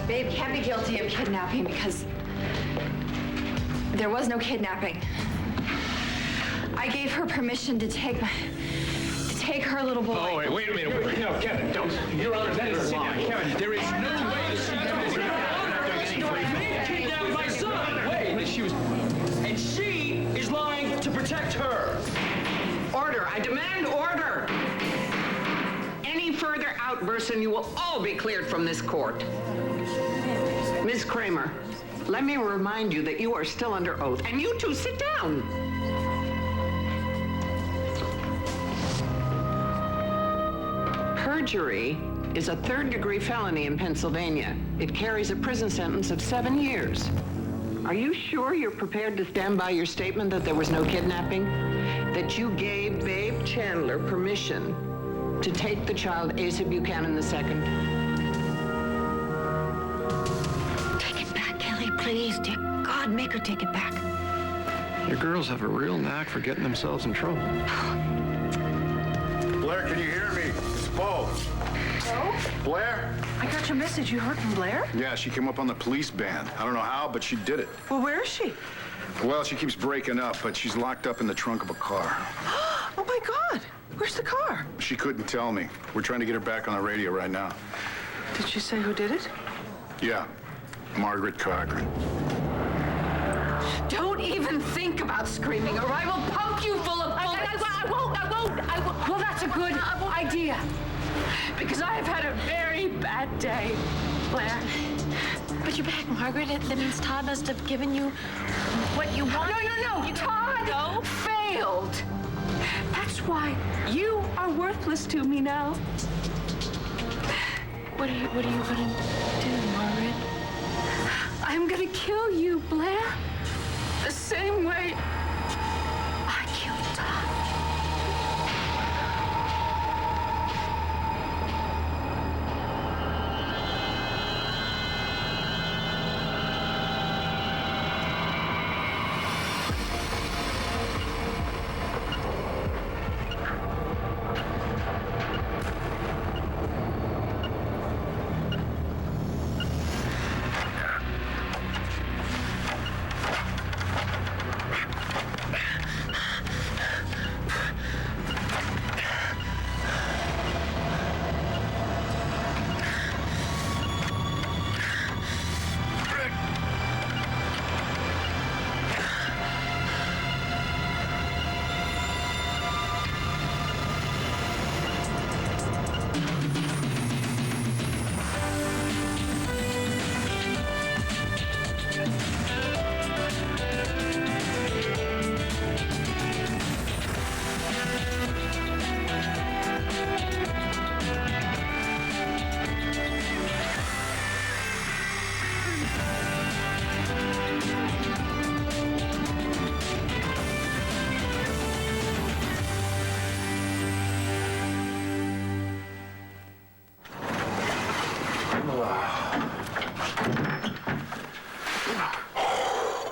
Babe can't be guilty of kidnapping because there was no kidnapping. I gave her permission to take her little boy. Oh, wait a minute. No, Kevin, don't. Your Honor, that is a lie. Kevin, there is no way that she kidnapped my son. Wait, she was... And she is lying to protect her. Order. I demand order. Any further outbursts and you will all be cleared from this court. Ms. Kramer, let me remind you that you are still under oath, and you two sit down. Perjury is a third-degree felony in Pennsylvania. It carries a prison sentence of 7 years. Are you sure you're prepared to stand by your statement that there was no kidnapping? That you gave Babe Chandler permission to take the child, Asa Buchanan II? Take it back, Kelly, please. Dear God, make her take it back. Your girls have a real knack for getting themselves in trouble. Blair, can you hear me? It's Bo. Bo? Blair? I got your message. You heard from Blair? Yeah, she came up on the police band. I don't know how, but she did it. Well, where is she? Well, she keeps breaking up, but she's locked up in the trunk of a car. Oh, my God. Where's the car? She couldn't tell me. We're trying to get her back on the radio right now. Did she say who did it? Yeah, Margaret Cochran. Don't even think about screaming, or I will pump you full of bullets. I won't. Well, that's a good idea. Because I have had a very bad day, Blair. But you're back, Margaret. That means Todd must have given you what you want. No. Todd failed. That's why you are worthless to me now. What are you gonna do, Margaret? I'm gonna kill you, Blair. The same way I killed Todd.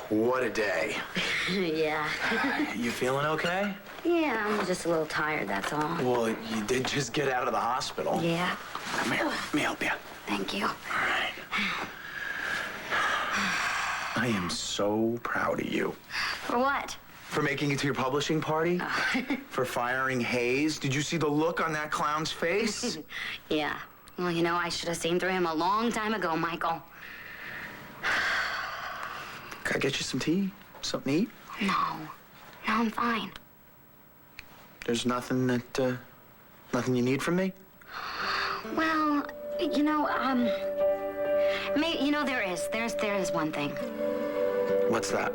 What a day. Yeah. You feeling okay? Yeah, I'm just a little tired, that's all. Well, you did just get out of the hospital. Yeah. Come here. Let me help you. Thank you. All right. I am so proud of you. For what? For making it to your publishing party? For firing Hayes? Did you see the look on that clown's face? Yeah. Well, you know, I should have seen through him a long time ago, Michael. Can I get you some tea? Something to eat? No, I'm fine. There's nothing that, nothing you need from me? Well, you know, there is one thing. What's that?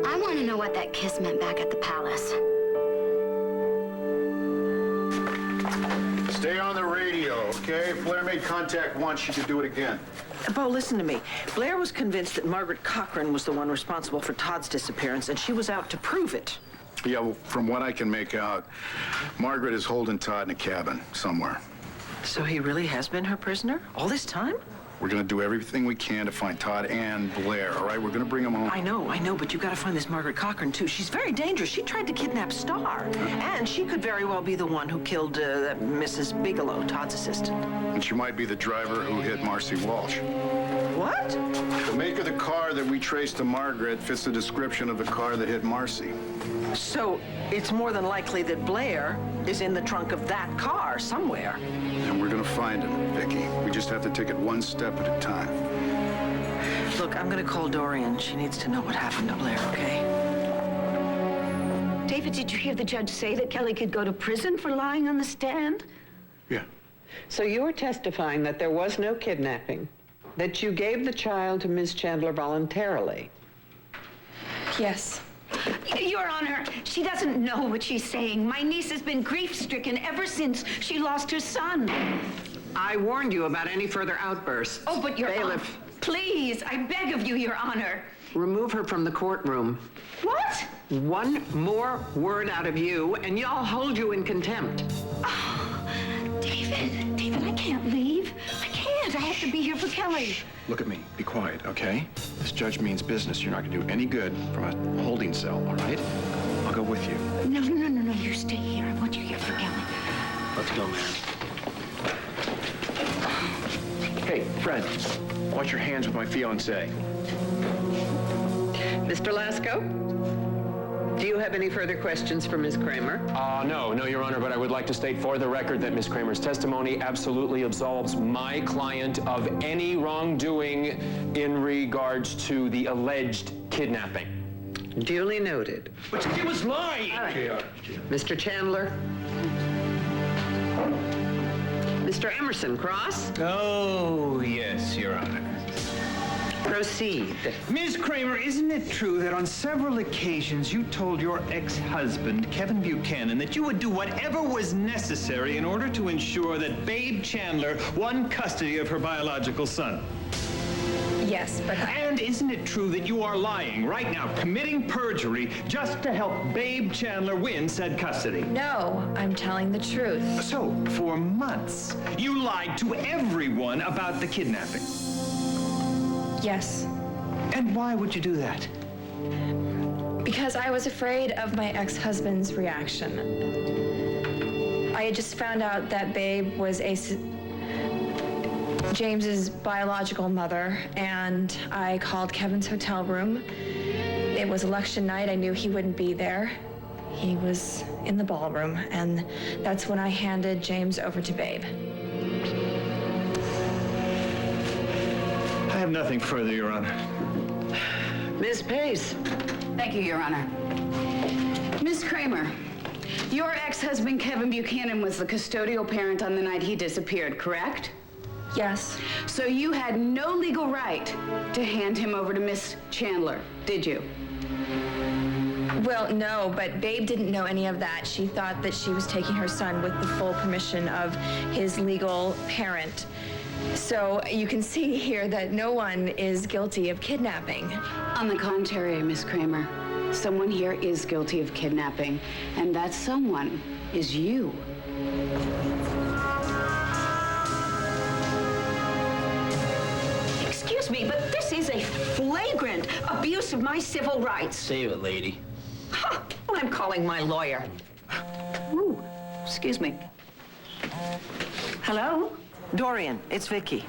I want to know what that kiss meant back at the palace. Stay on the radio, okay? If Blair made contact once, she could do it again. Bo, listen to me. Blair was convinced that Margaret Cochran was the one responsible for Todd's disappearance, and she was out to prove it. Yeah, well, from what I can make out, Margaret is holding Todd in a cabin somewhere. So he really has been her prisoner all this time? We're gonna do everything we can to find Todd and Blair, all right? We're gonna bring them home. I know, but you gotta find this Margaret Cochran, too. She's very dangerous. She tried to kidnap Star. And she could very well be the one who killed Mrs. Bigelow, Todd's assistant. And she might be the driver who hit Marcy Walsh. What? The make of the car that we traced to Margaret fits the description of the car that hit Marcy. So it's more than likely that Blair is in the trunk of that car somewhere. And we're gonna find him, Vicky. We just have to take it one step at a time. Look, I'm gonna call Dorian. She needs to know what happened to Blair, okay? David, did you hear the judge say that Kelly could go to prison for lying on the stand? Yeah. So you are testifying that there was no kidnapping, that you gave the child to Ms. Chandler voluntarily. Yes. Your Honor, she doesn't know what she's saying. My niece has been grief-stricken ever since she lost her son. I warned you about any further outbursts. Oh, but Your Honor, Bailiff, please, I beg of you, Your Honor. remove her from the courtroom. What? One more word out of you, and I'll hold you in contempt. Oh, David, I can't leave. I can't. I have to be here for Kelly. Look at me. Be quiet, okay? This judge means business. You're not going to do any good from a holding cell, all right? I'll go with you. No. You stay here. I want you here for Kelly. Let's go, man. Hey, Fred, wash your hands with my fiancée. Mr. Lasko, do you have any further questions for Ms. Kramer? No, Your Honor, but I would like to state for the record that Ms. Kramer's testimony absolutely absolves my client of any wrongdoing in regards to the alleged kidnapping. Duly noted. But he was lying! Mr. Chandler? Mr. Emerson, cross? Oh, yes, Your Honor. Proceed. Ms. Kramer, isn't it true that on several occasions you told your ex-husband, Kevin Buchanan, that you would do whatever was necessary in order to ensure that Babe Chandler won custody of her biological son? Yes, but... And isn't it true that you are lying right now, committing perjury, just to help Babe Chandler win said custody? No, I'm telling the truth. So, for months, you lied to everyone about the kidnapping? Yes. And why would you do that? Because I was afraid of my ex-husband's reaction. I had just found out that Babe was James's biological mother, and I called Kevin's hotel room. It was election night. I knew he wouldn't be there. He was in the ballroom, and that's when I handed James over to Babe. I have nothing further, Your Honor. Ms. Pace. Thank you, Your Honor. Ms. Kramer, your ex-husband Kevin Buchanan was the custodial parent on the night he disappeared, correct? Yes. So you had no legal right to hand him over to Miss Chandler, did you? Well, no, but Babe didn't know any of that. She thought that she was taking her son with the full permission of his legal parent. So you can see here that no one is guilty of kidnapping. On the contrary, Miss Kramer, someone here is guilty of kidnapping, and that someone is you. Excuse me, but this is a flagrant abuse of my civil rights. Save it, lady. Huh. Well, I'm calling my lawyer. Ooh, excuse me. Hello? Dorian, it's Vicky.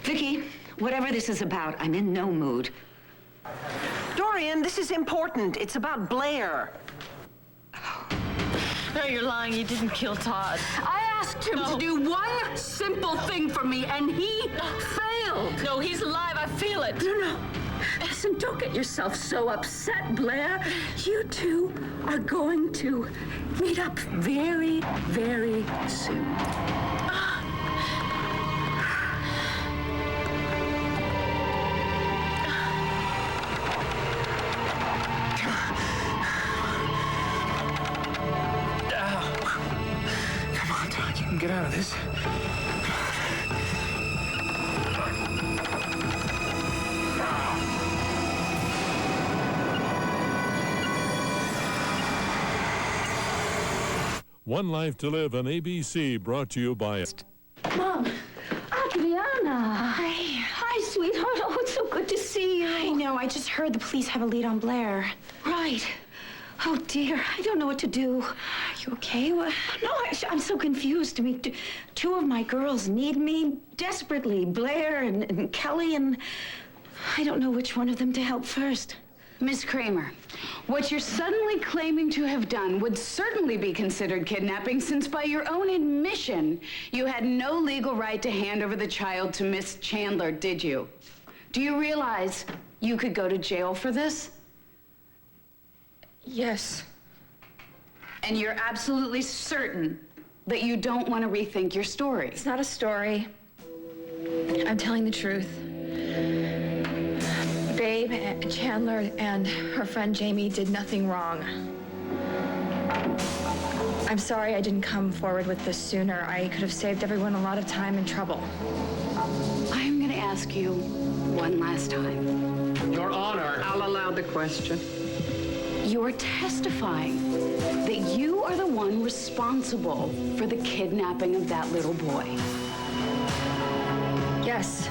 Vicky, whatever this is about, I'm in no mood. Dorian, this is important. It's about Blair. No, you're lying. You didn't kill Todd. I asked him to do one simple thing for me, and he failed. No, he's alive. I feel it. No. Listen, don't get yourself so upset, Blair. You two are going to meet up very, very soon. Come on, Todd. You can get out of this. One Life to Live on ABC, brought to you by... Mom, Adriana. I just heard the police have a lead on Blair. Right. Oh, dear. I don't know what to do. Are you okay? What? No, I'm so confused. I mean, two of my girls need me desperately. Blair and Kelly, and I don't know which one of them to help first. Miss Kramer, what you're suddenly claiming to have done would certainly be considered kidnapping, since by your own admission, you had no legal right to hand over the child to Miss Chandler, did you? Do you realize you could go to jail for this? Yes. And you're absolutely certain that you don't want to rethink your story? It's not a story. I'm telling the truth. Babe, Chandler, and her friend Jamie did nothing wrong. I'm sorry I didn't come forward with this sooner. I could have saved everyone a lot of time and trouble. I'm going to ask you one last time. Your Honor. I'll allow the question. You're testifying that you are the one responsible for the kidnapping of that little boy. Yes.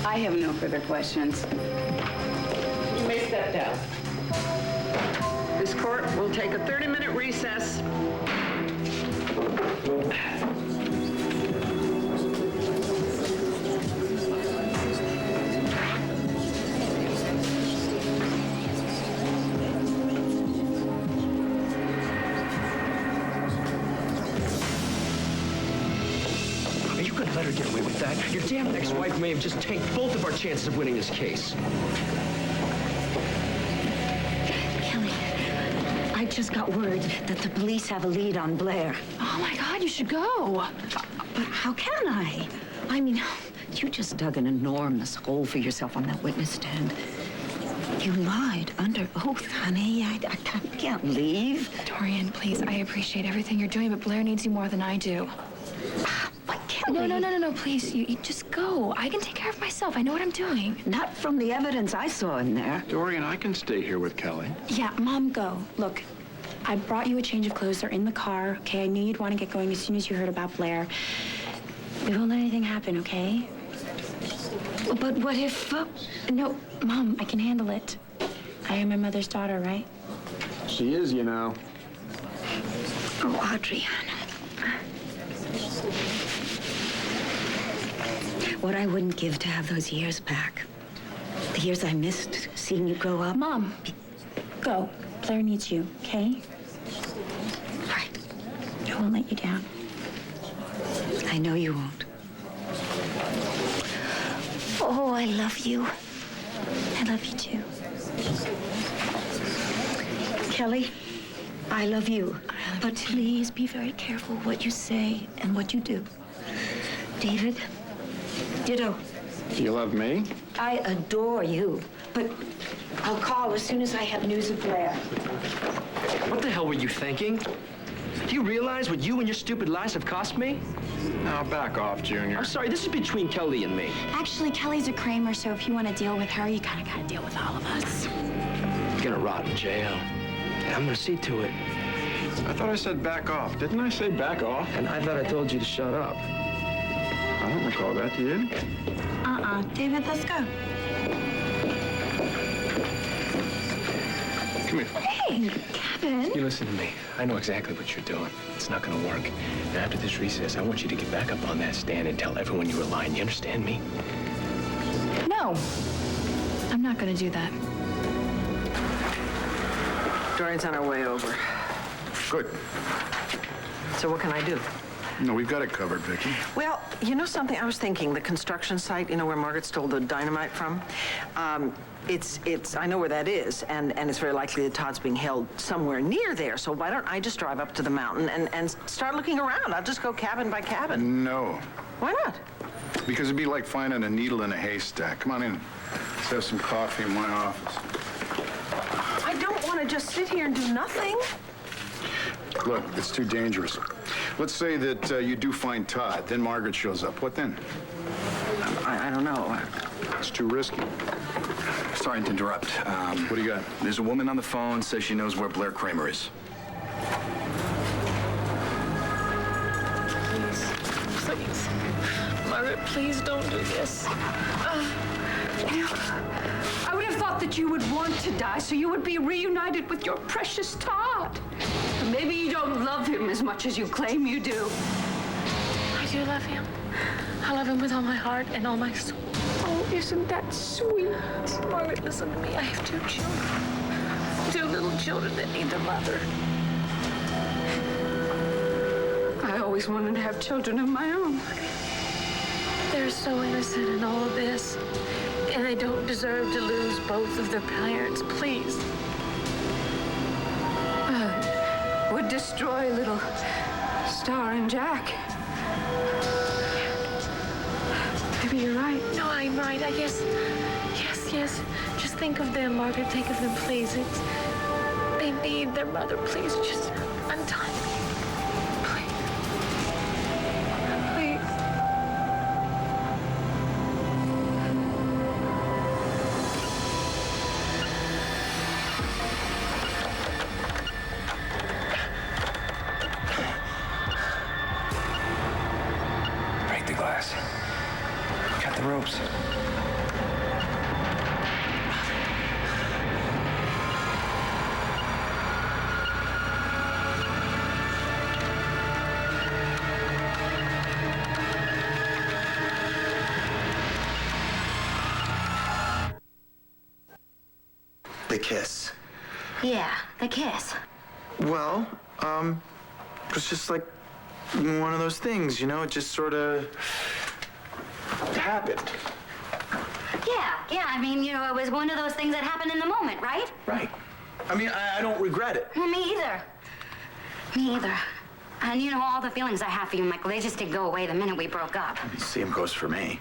I have no further questions. You may step down. This court will take a 30-minute recess. You couldn't let her get away with that. Your damn ex-wife may have just tanked both of our chances of winning this case. Kelly, I just got word that the police have a lead on Blair. Oh my God, you should go. But how can I? I mean, you just dug an enormous hole for yourself on that witness stand. You lied under oath, honey. I can't leave. Dorian, please, I appreciate everything you're doing, but Blair needs you more than I do. But Kelly... No, please, you just go. I can take care of myself. I know what I'm doing. Not from the evidence I saw in there. Dorian, I can stay here with Kelly. Yeah, Mom, go. Look, I brought you a change of clothes. They're in the car, okay? I knew you'd want to get going as soon as you heard about Blair. We won't let anything happen, okay? But what if... No, Mom, I can handle it. I am my mother's daughter, right? She is, you know. Oh, Adriana. What I wouldn't give to have those years back. The years I missed seeing you grow up. Mom, go. Blair needs you, okay? All right. I won't let you down. I know you won't. Oh, I love you. I love you too. Kelly, I love you. But please be very careful what you say and what you do. David, ditto. Do you love me? I adore you. But I'll call as soon as I have news of Blair. What the hell were you thinking? Do you realize what you and your stupid lies have cost me? Now, back off, Junior. I'm sorry, this is between Kelly and me. Actually, Kelly's a Kramer, so if you want to deal with her, you kind of got to deal with all of us. You're gonna rot in jail. And I'm gonna see to it. I thought I said back off. Didn't I say back off? And I thought I told you to shut up. I don't recall that, do you? David, let's go. Come here. Hey, Kevin. You listen to me. I know exactly what you're doing. It's not gonna work. And after this recess, I want you to get back up on that stand and tell everyone you were lying. You understand me? No, I'm not gonna do that. Dorian's on our way over. Good. So what can I do? No, we've got it covered, Vicki. Well, you know something? I was thinking, the construction site, you know, where Margaret stole the dynamite from? I know where that is, and it's very likely that Todd's being held somewhere near there, so why don't I just drive up to the mountain and start looking around? I'll just go cabin by cabin. No. Why not? Because it'd be like finding a needle in a haystack. Come on in. Let's have some coffee in my office. I don't want to just sit here and do nothing. Look, it's too dangerous. Let's say that you do find Todd, then Margaret shows up. What then? I don't know. It's too risky. Sorry to interrupt. What do you got? There's a woman on the phone, says she knows where Blair Kramer is. Please. My Margaret, please don't do this. I would have thought that you would want to die so you would be reunited with your precious Todd. But maybe you don't love him as much as you claim you do. I do love him. I love him with all my heart and all my soul. Oh, isn't that sweet? Margaret, listen to me. I have 2 children. 2 little children that need their mother. I always wanted to have children of my own. They're so innocent in all of this. And they don't deserve to lose both of their parents. Please. Would destroy little Star and Jack. Maybe you're right. No, I'm right. I guess. Yes. Just think of them, Margaret. Think of them, please. They need their mother. Please, just untie me. Please. Break the glass. Cut the ropes. The kiss. Yeah, the kiss. Well, it was just like one of those things, you know? It just sort of happened. Yeah, I mean, you know, it was one of those things that happened in the moment, right? Right. I mean, I don't regret it. Well, me either. Me either. And you know, all the feelings I have for you, Michael, they just did go away the minute we broke up. Same goes for me.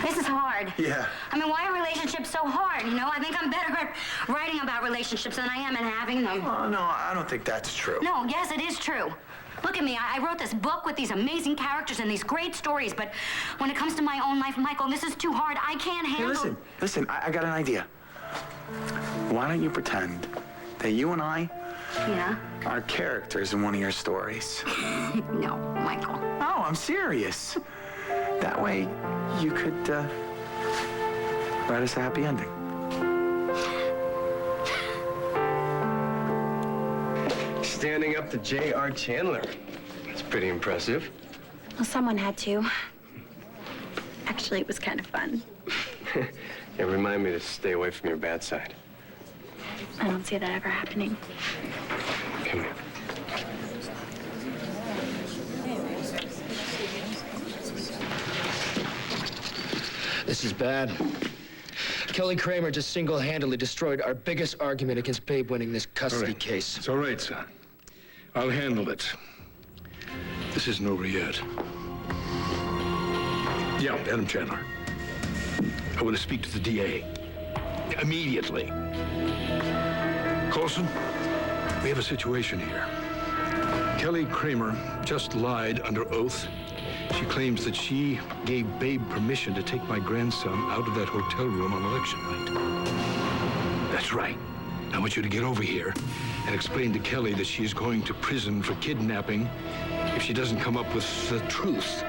This is hard. Yeah. I mean, why are relationships so hard, you know? I think I'm better at writing about relationships than I am at having them. Oh, no, I don't think that's true. No, yes, it is true. Look at me. I wrote this book with these amazing characters and these great stories, but when it comes to my own life, Michael, this is too hard. I can't handle... Hey, listen, I got an idea. Why don't you pretend that you and I are characters in one of your stories? No, Michael. No, I'm serious. That way, you could write us a happy ending. Standing up to J.R. Chandler. That's pretty impressive. Well, someone had to. Actually, it was kind of fun. Yeah, remind me to stay away from your bad side. I don't see that ever happening. Come here. This is bad. Kelly Kramer just single-handedly destroyed our biggest argument against Babe winning this custody case. It's all right, son. I'll handle it. This isn't over yet. Yeah, Adam Chandler. I want to speak to the DA. Immediately. Colson, we have a situation here. Kelly Kramer just lied under oath. She claims that she gave Babe permission to take my grandson out of that hotel room on election night. That's right. I want you to get over here and explain to Kelly that she is going to prison for kidnapping if she doesn't come up with the truth.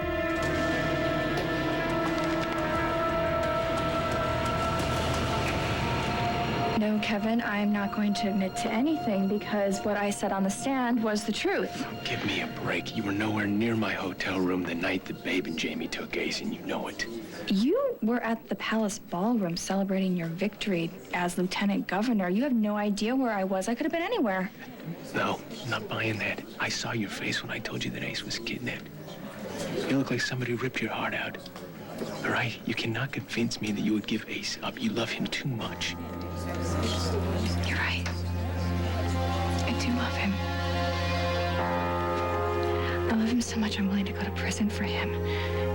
No, Kevin, I'm not going to admit to anything because what I said on the stand was the truth. Give me a break. You were nowhere near my hotel room the night that Babe and Jamie took Ace, and you know it. You were at the Palace Ballroom celebrating your victory as Lieutenant Governor. You have no idea where I was. I could have been anywhere. No, I'm not buying that. I saw your face when I told you that Ace was kidnapped. You look like somebody ripped your heart out. All right? You cannot convince me that you would give Ace up. You love him too much. You're right. I do love him. I love him so much I'm willing to go to prison for him.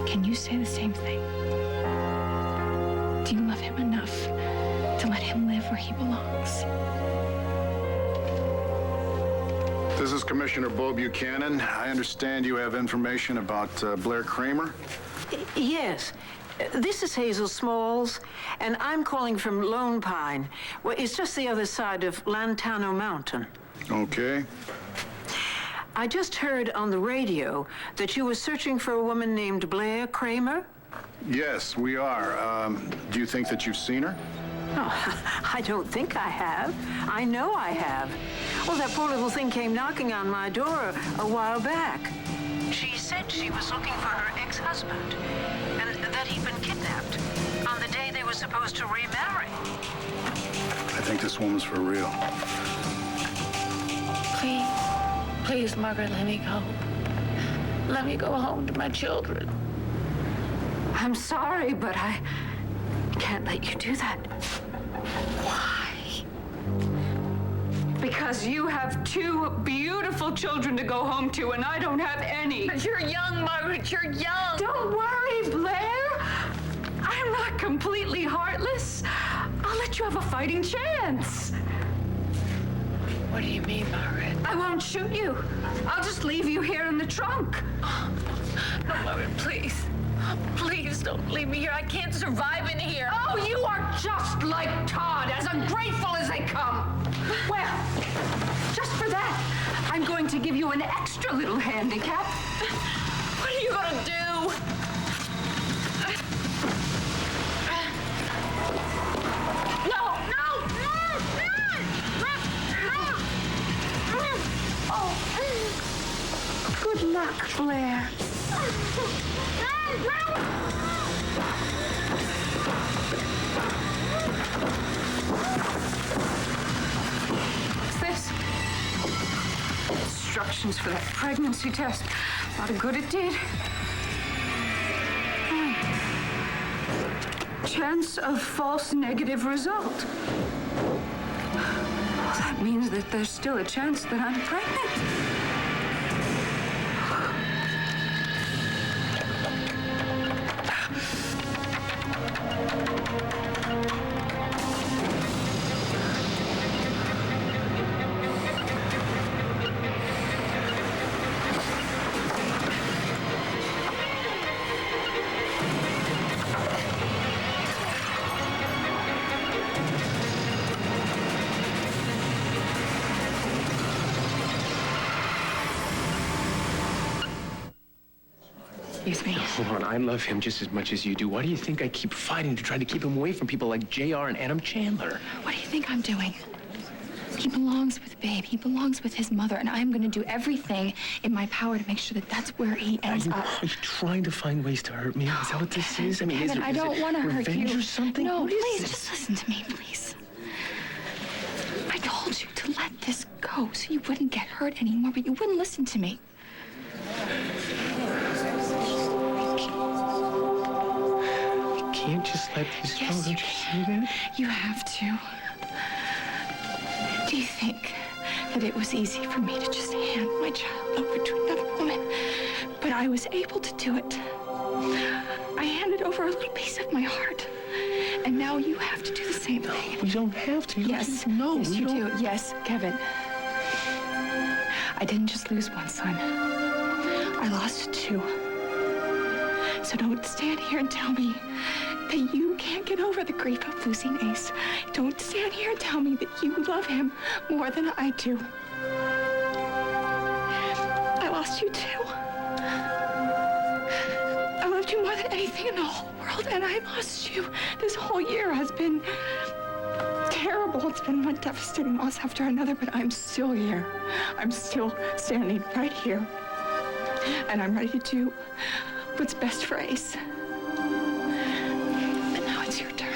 Can you say the same thing? Do you love him enough to let him live where he belongs? This is Commissioner Bo Buchanan. I understand you have information about Blair Kramer. Yes. This is Hazel Smalls, and I'm calling from Lone Pine. Well, it's just the other side of Lantano Mountain. Okay. I just heard on the radio that you were searching for a woman named Blair Kramer. Yes, we are. Do you think that you've seen her? Oh, I don't think I have. I know I have. Well, that poor little thing came knocking on my door a while back. She said she was looking for her ex-husband and that he'd been kidnapped on the day they were supposed to remarry. I think this woman's for real. Please, Margaret, let me go. Let me go home to my children. I'm sorry, but I can't let you do that. Why? Because you have 2 beautiful children to go home to, and I don't have any. But you're young, Margaret, you're young. Don't worry, Blair. I'm not completely heartless. I'll let you have a fighting chance. What do you mean, Margaret? I won't shoot you. I'll just leave you here in the trunk. No, Margaret, please. Please don't leave me here. I can't survive in here. Oh, you are just like Todd, as ungrateful as they come. Well, just for that, I'm going to give you an extra little handicap. What are you gonna do? No! Oh, good luck, Blair. What's this? Instructions for that pregnancy test. A lot of good it did. Chance of false negative result. Well, that means that there's still a chance that I'm pregnant. Excuse me. Hold on, I love him just as much as you do. Why do you think I keep fighting to try to keep him away from people like JR and Adam Chandler? What do you think I'm doing? He belongs with Babe. He belongs with his mother, and I'm going to do everything in my power to make sure that that's where he ends up. Are you trying to find ways to hurt me? Is that what this is? I mean, Kevin, I don't want to hurt you. Revenge or something? No, please, just listen to me, please. I told you to let this go so you wouldn't get hurt anymore, but you wouldn't listen to me. Can't just let these go. Don't you see that? You have to. Do you think that it was easy for me to just hand my child over to another woman? But I was able to do it. I handed over a little piece of my heart. And now you have to do the same thing. We don't have to. Yes. No, yes, we you don't. do. Yes, Kevin. I didn't just lose one son. I lost 2. So don't stand here and tell me that you can't get over the grief of losing Ace. Don't stand here and tell me that you love him more than I do. I lost you too. I loved you more than anything in the whole world, and I lost you. This whole year has been terrible. It's been one devastating loss after another, but I'm still here. I'm still standing right here. And I'm ready to do what's best for Ace. But now it's your turn.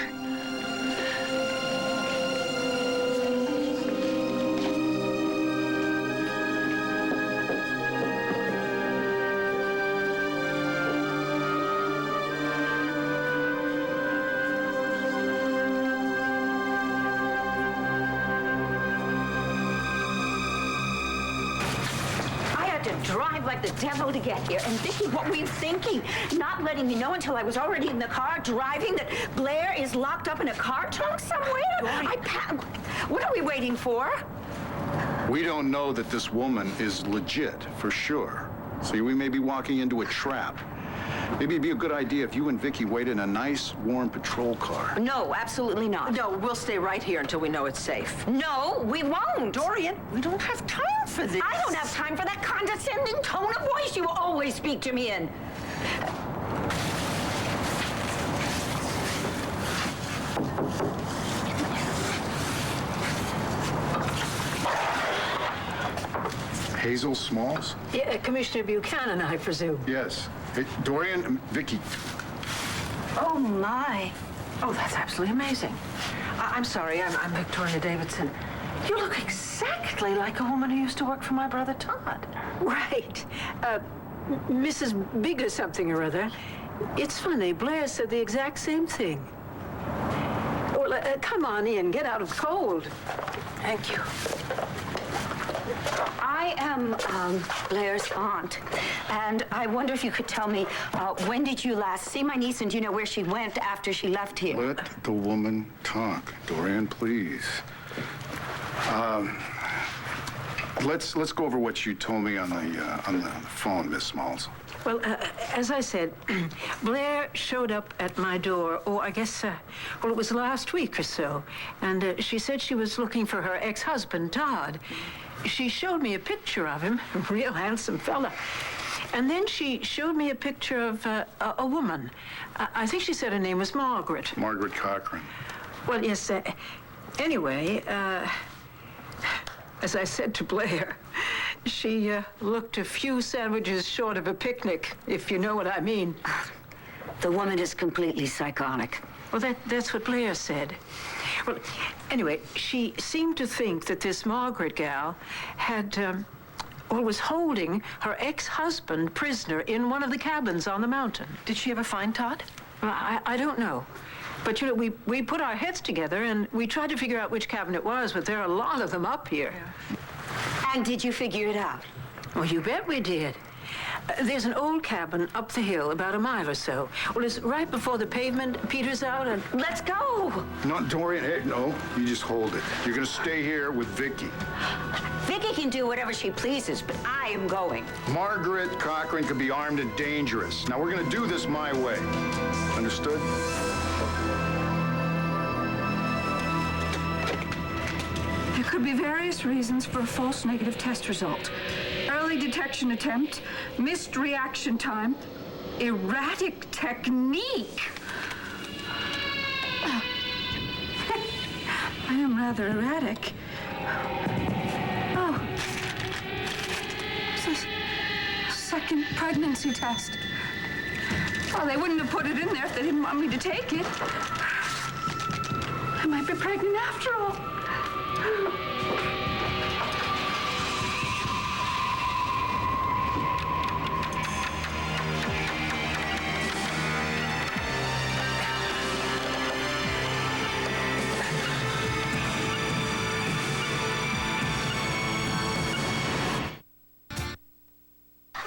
Drive like the devil to get here. And Vicky, what were you thinking? Not letting me know until I was already in the car driving that Blair is locked up in a car trunk somewhere? What are we waiting for? We don't know that this woman is legit, for sure. See, we may be walking into a trap. Maybe it'd be a good idea if you and Vicky wait in a nice, warm patrol car. No, absolutely not. No, we'll stay right here until we know it's safe. No, we won't. Dorian, we don't have time for this. I don't have time for that condescending tone of voice you always speak to me in. Hazel Smalls? Yeah, Commissioner Buchanan, I presume. Yes. Hey, Dorian, Vicky. Oh, my. Oh, that's absolutely amazing. I'm sorry, I'm Victoria Davidson. You look exactly like a woman who used to work for my brother Todd. Right. Mrs. Big or something or other. It's funny, Blair said the exact same thing. Well, come on in, get out of the cold. Thank you. I am Blair's aunt, and I wonder if you could tell me, when did you last see my niece, and do you know where she went after she left here? Let the woman talk. Dorian, please. Let's go over what you told me on the phone, Miss Smalls. Well, as I said, Blair showed up at my door, I guess, well, it was last week or so, and she said she was looking for her ex-husband, Todd. She showed me a picture of him, a real handsome fella. And then she showed me a picture of a woman. I think she said her name was Margaret. Margaret Cochran. Well, yes, anyway, as I said to Blair, she looked a few sandwiches short of a picnic, if you know what I mean. The woman is completely psychotic. Well, that's what Blair said. Well, anyway, she seemed to think that this Margaret gal had, was holding her ex-husband prisoner in one of the cabins on the mountain. Did she ever find Todd? Well, I don't know. But, you know, we put our heads together and we tried to figure out which cabin it was, but there are a lot of them up here. Yeah. And did you figure it out? Well, you bet we did. There's an old cabin up the hill, about a mile or so. Well, it's right before the pavement peters out, and let's go! No, Dorian, hey, no, you just hold it. You're gonna stay here with Vicky. Vicky can do whatever she pleases, but I am going. Margaret Cochran could be armed and dangerous. Now, we're gonna do this my way. Understood? There could be various reasons for a false negative test result. Early detection attempt, missed reaction time, erratic technique. I am rather erratic. Oh. This is a second pregnancy test. Well, they wouldn't have put it in there if they didn't want me to take it. I might be pregnant after all.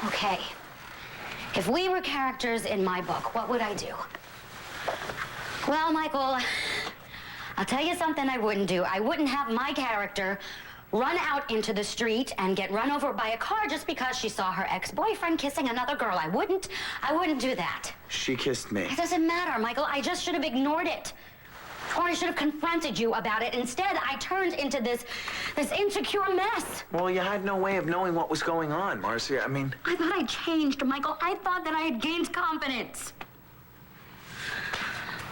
Okay. If we were characters in my book, what would I do? Well, Michael, I'll tell you something I wouldn't do. I wouldn't have my character run out into the street and get run over by a car just because she saw her ex-boyfriend kissing another girl. I wouldn't do that. She kissed me. It doesn't matter, Michael. I just should have ignored it. Or I should have confronted you about it. Instead, I turned into this insecure mess. Well, you had no way of knowing what was going on, Marcia. I mean... I thought I'd changed, Michael. I thought that I had gained confidence.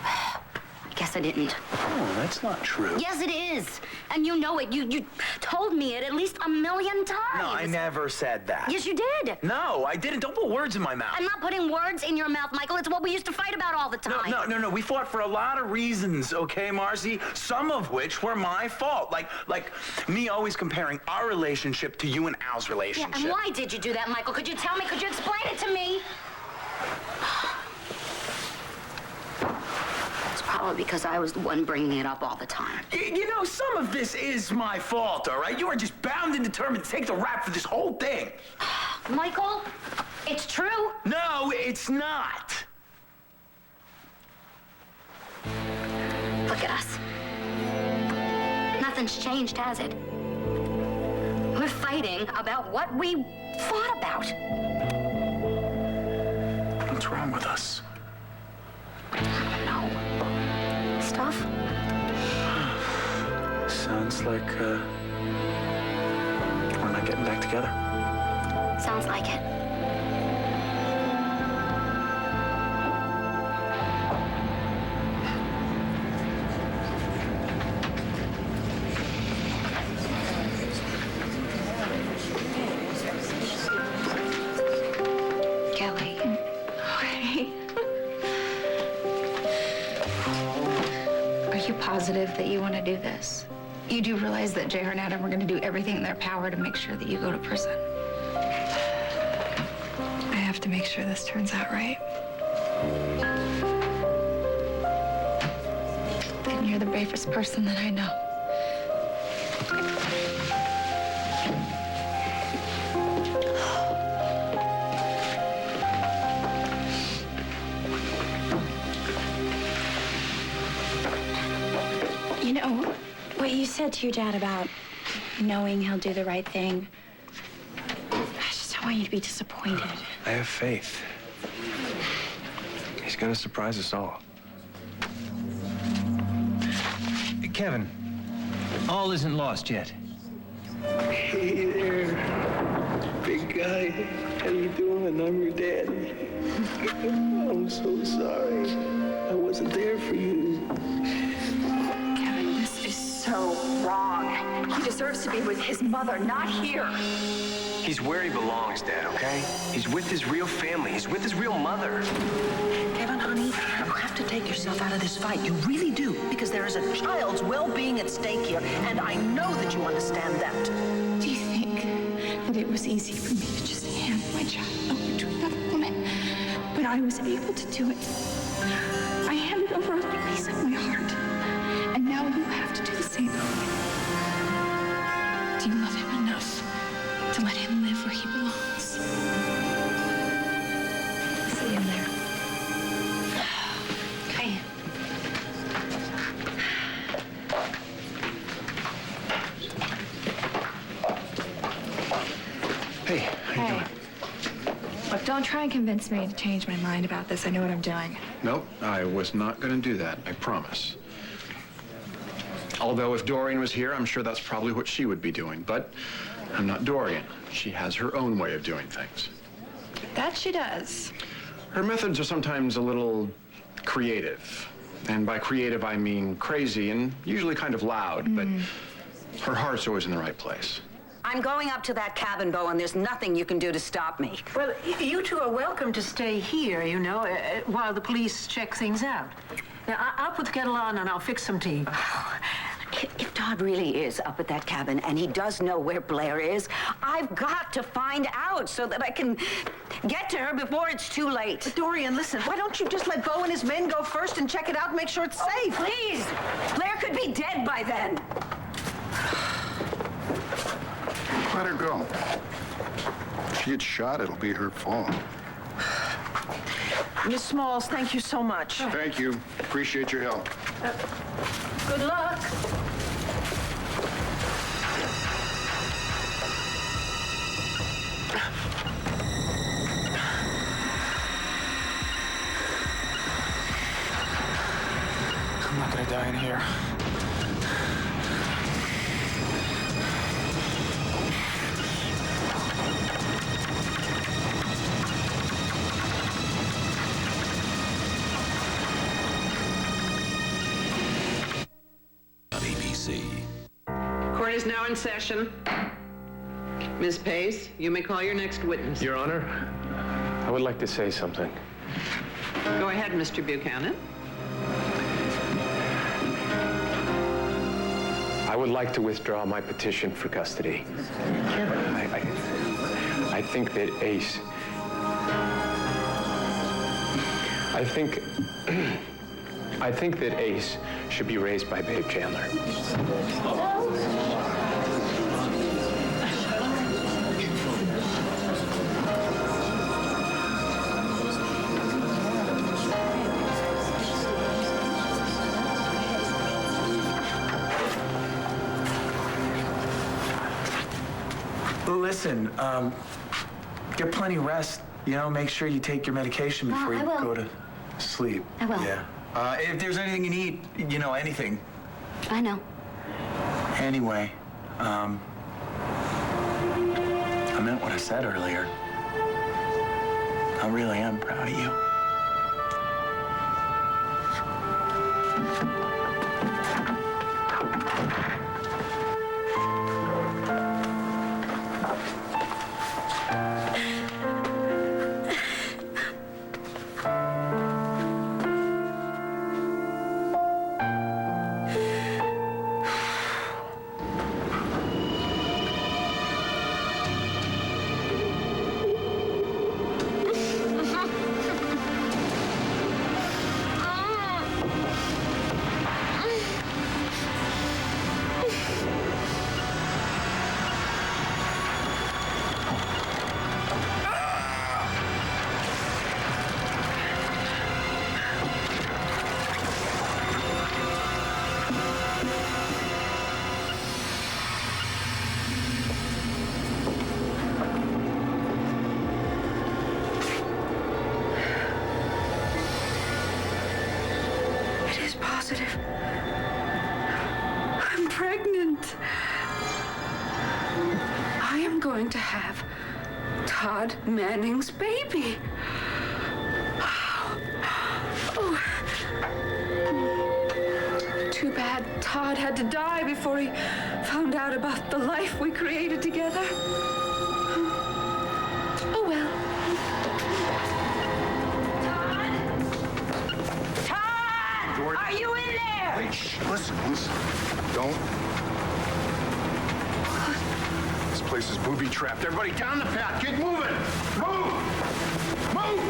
I guess I didn't. Oh, that's not true. Yes, it is. And you know it. You told me it at least 1,000,000 times. No, I never said that. Yes, you did. No, I didn't. Don't put words in my mouth. I'm not putting words in your mouth, Michael. It's what we used to fight about all the time. No. We fought for a lot of reasons, okay, Marcy? Some of which were my fault. Like me always comparing our relationship to you and Al's relationship. Yeah, and why did you do that, Michael? Could you tell me? Could you explain it to me? Probably because I was the one bringing it up all the time. You know, some of this is my fault, all right? You are just bound and determined to take the rap for this whole thing. Michael, it's true. No, it's not. Look at us. Nothing's changed, has it? We're fighting about what we fought about. What's wrong with us? No. Stuff? Sounds like, we're not getting back together. Sounds like it. Kelly. Okay. Are you positive that you want to do this? You do realize that J.R. and Adam are going to do everything in their power to make sure that you go to prison? I have to make sure this turns out right. Then you're the bravest person that I know. You know, what you said to your dad about knowing he'll do the right thing, I just don't want you to be disappointed. I have faith. He's gonna surprise us all. Kevin, all isn't lost yet. Hey there, big guy. How you doing? I'm your daddy. I'm so sorry. I wasn't there for you. Kevin, this is so wrong. He deserves to be with his mother, not here. He's where he belongs, Dad, okay? He's with his real family. He's with his real mother. Kevin, honey, you have to take yourself out of this fight. You really do, because there is a child's well-being at stake here, and I know that you understand that. Do you think that it was easy for me to just hand my child over to another woman? But I was able to do it. I handed over a piece of my heart. And now you have to do the same thing. Do you love him enough to let him live where he belongs? See him there. Okay. Hey, how you doing? Look, don't try and convince me to change my mind about this. I know what I'm doing. Nope, I was not going to do that, I promise. Although if Dorian was here, I'm sure that's probably what she would be doing. But I'm not Dorian. She has her own way of doing things. That she does. Her methods are sometimes a little creative. And by creative, I mean crazy and usually kind of loud, but her heart's always in the right place. I'm going up to that cabin, Bo, and there's nothing you can do to stop me. Well, you two are welcome to stay here, you know, while the police check things out. Now, I'll put the kettle on and I'll fix some tea. If Todd really is up at that cabin and he does know where Blair is, I've got to find out so that I can get to her before it's too late. But Dorian, listen, why don't you just let Bo and his men go first and check it out and make sure it's safe? Please! Blair could be dead by then. Let her go. If she gets shot, it'll be her fault. Miss Smalls, thank you so much. Thank you. Appreciate your help. Good luck. I'm not gonna die in here. Court is now in session. Ms. Pace, you may call your next witness. Your Honor, I would like to say something. Go ahead, Mr. Buchanan. I would like to withdraw my petition for custody. I think that Ace... I think that Ace should be raised by Babe Chandler. Listen, get plenty rest. You know, make sure you take your medication before you go to sleep. I will. Yeah. If there's anything you need, you know, anything. I know. Anyway, I meant what I said earlier. I really am proud of you. Positive. I'm pregnant. I am going to have Todd Manning's baby. Oh. Too bad Todd had to die before he found out about the life we created together. Oh well. Are you in there? Wait, shh, listen. Don't. This place is booby-trapped. Everybody down the path. Get moving. Move! Move!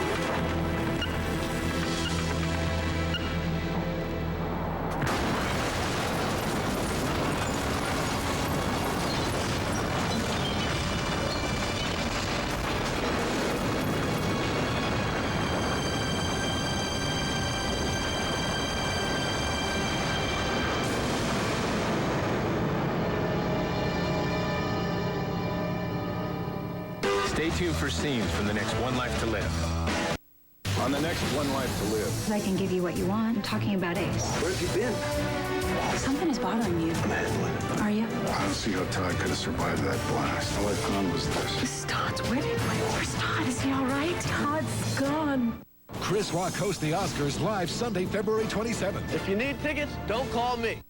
Stay tuned for scenes from the next One Life to Live. On the next One Life to Live. I can give you what you want. I'm talking about Ace. Where have you been? Something is bothering you. I'm handling it. Are you? I don't see how Todd could have survived that blast. All I found was this. This is Todd's wedding. Where's Todd? Is he all right? Todd's gone. Chris Rock hosts the Oscars live Sunday, February 27th. If you need tickets, don't call me.